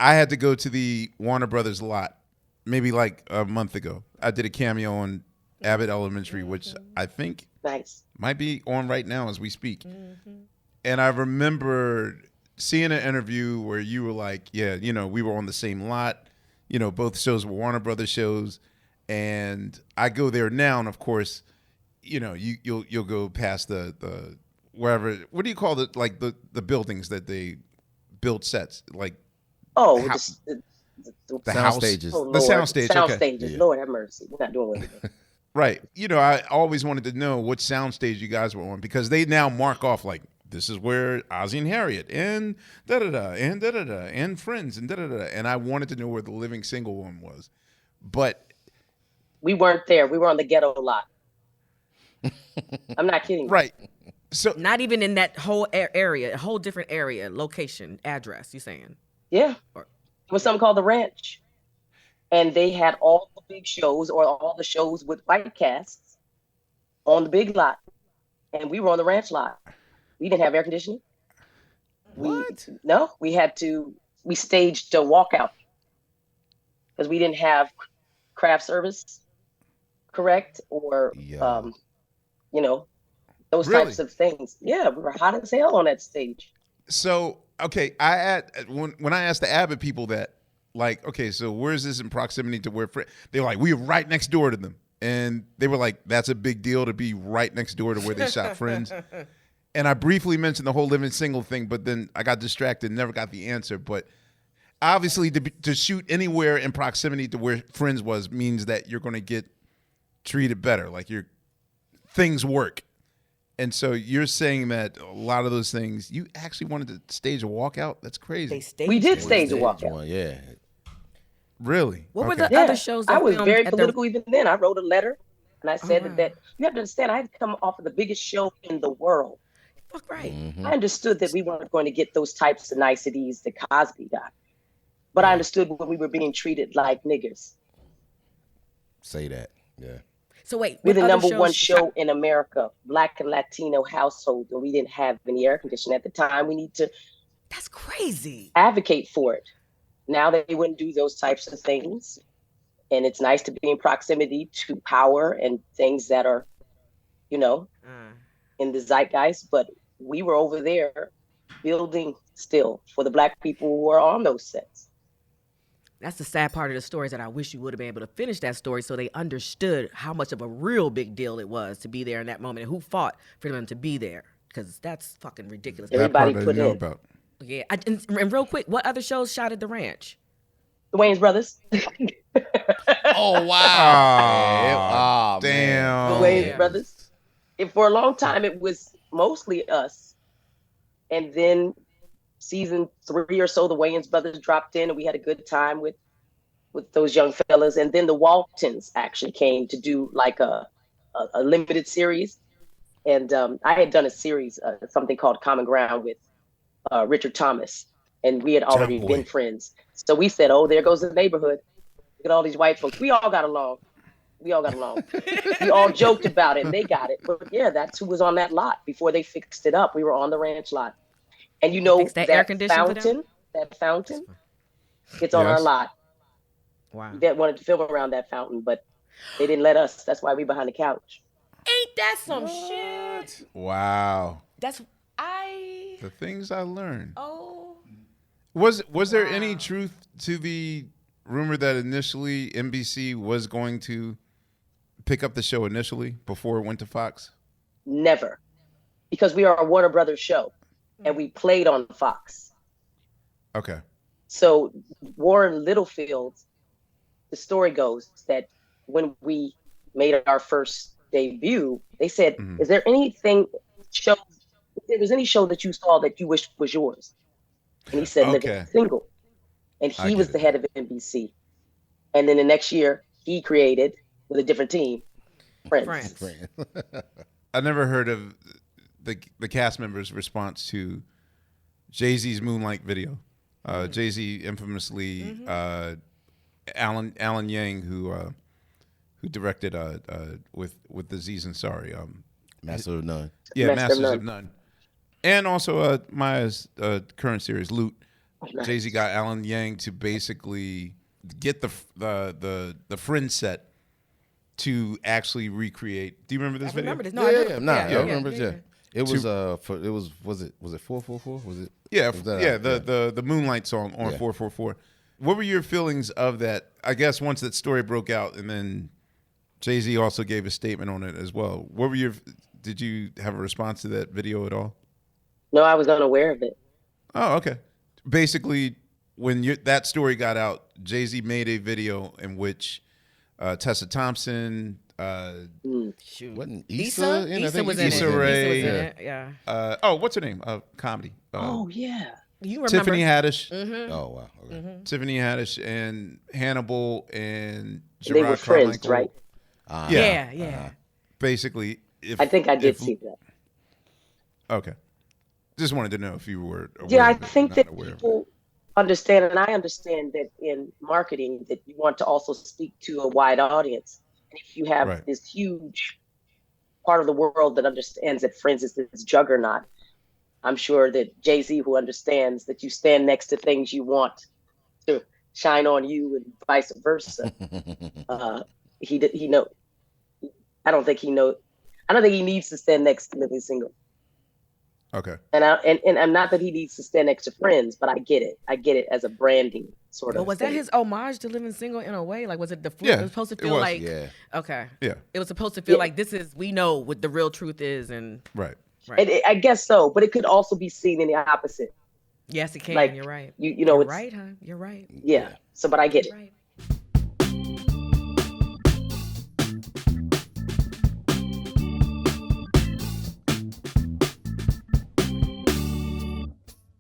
I had to go to the Warner Brothers lot maybe like a month ago. I did a cameo on Abbott Elementary, which I think might be on right now as we speak. And I remember seeing an interview where you were like, yeah, we were on the same lot. Both shows were Warner Brothers shows. And I go there now, and of course, you'll go past the wherever. What do you call it? Like the buildings that they build sets, like the sound stages. Oh, the sound stage. Sound okay. stages. Yeah. Lord have mercy. We're not doing anything. Right. I always wanted to know what sound stage you guys were on because they now mark off like this is where Ozzy and Harriet and da-da-da and da-da-da and Friends and da-da-da. And I wanted to know where the Living Single one was. But we weren't there. We were on the ghetto lot. I'm not kidding. Right. So not even in that whole area, a whole different area, location, address, you saying? Yeah. It was something called the Ranch. And they had all the big shows or all the shows with white casts on the big lot. And we were on the Ranch lot. We didn't have air conditioning. What? We staged a walkout because we didn't have craft service, correct? Or, those types of things. Yeah, we were hot as hell on that stage. So, okay, when I asked the Abbott people that, like, okay, so where's this in proximity to where they were like, we were right next door to them. And they were like, that's a big deal to be right next door to where they shot Friends. And I briefly mentioned the whole Living Single thing, but then I got distracted and never got the answer. But obviously to shoot anywhere in proximity to where Friends was means that you're going to get treated better. Like things work. And so you're saying that a lot of those things, you actually wanted to stage a walkout? That's crazy. We did stage a walkout. Yeah. Really? What were the other shows that I was very political even then. I wrote a letter and I said that you have to understand, I had come off of the biggest show in the world. Fuck right. Mm-hmm. I understood that we weren't going to get those types of niceties that Cosby got. But I understood when we were being treated like niggers. Say that. Yeah. So wait, we're the number one show in America, Black and Latino household, and we didn't have any air conditioning at the time. We need to. That's crazy. Advocate for it. Now they wouldn't do those types of things, and it's nice to be in proximity to power and things that are, in the zeitgeist. But we were over there building still for the Black people who were on those sets. That's the sad part of the story is that I wish you would have been able to finish that story so they understood how much of a real big deal it was to be there in that moment and who fought for them to be there, because that's fucking ridiculous. Everybody put in. About. Yeah, and real quick, what other shows shot at the Ranch? The Wayans Brothers. Oh, wow. Oh, damn. The Wayans Brothers. And for a long time, it was mostly us. And then season 3 or so, the Wayans Brothers dropped in and we had a good time with those young fellas. And then the Waltons actually came to do like a limited series. And I had done a series, something called Common Ground with Richard Thomas. And we had already been friends. So we said, oh, there goes the neighborhood. Look at all these white folks. We all got along. We all joked about it and they got it. But yeah, that's who was on that lot before they fixed it up. We were on the Ranch lot. And that fountain, it's on our lot. Wow. That wanted to film around that fountain, but they didn't let us. That's why we behind the couch. Ain't that some shit? Wow. The things I learned. Oh. Was there any truth to the rumor that initially NBC was going to pick up the show initially before it went to Fox? Never. Because we are a Warner Brothers show. And we played on Fox. Okay. So Warren Littlefield, the story goes that when we made our first debut, they said, "Is there any show that you saw that you wished was yours?" And he said, "Living Single." And he was the head of NBC. And then the next year, he created with a different team, Friends. I never heard of the cast members' response to Jay-Z's Moonlight video. Jay-Z infamously, Alan Yang, who directed with the Aziz Ansari, Master of None. Yeah, Masters of None, and also Maya's current series, Loot. Jay-Z got Alan Yang to basically get the Friends set to actually recreate. Do you remember this I video? remember this. No, I do. I remember. Yeah. It was was it 444? Was it? Yeah, Was that the Moonlight song on 444. What were your feelings of that? I guess once that story broke out, and then Jay-Z also gave a statement on it as well. Did you have a response to that video at all? No, I was unaware of it. Oh, okay. Basically, when that story got out, Jay-Z made a video in which Tessa Thompson, Shoot. Wasn't Issa? Issa in? I Issa think was in Issa it. Rae. Issa was in it. Yeah. what's her name? Comedy. Oh yeah. You remember? Tiffany Haddish. Mm-hmm. Oh wow. Okay. Tiffany Haddish and Hannibal and They were Gerard friends, Carmichael. right? Yeah. Basically, I think I did see that. Okay. Just wanted to know if you were aware Yeah, I of it or think not that aware of it. people understand, and I understand that in marketing that you want to also speak to a wide audience. And if you have Right. this huge part of the world that understands that Friends is this juggernaut, I'm sure that Jay-Z, who understands that you stand next to things you want to shine on you and vice versa, he know. I don't think he needs to stand next to Living Single. Okay. And I'm not that he needs to stand next to Friends, but I get it. I get it as a branding sort But of. was that thing. his homage to Living Single in a way? Like, was it the? Yeah, it was supposed to it feel was. like. Yeah. Okay. Yeah. It was supposed to feel Yeah. like we know what the real truth is, and Right. I guess so, but it could also be seen in the opposite. yes, it can. Like, You're right. You know, You're it's right, huh? You're right. yeah. So, but I get it. You're right.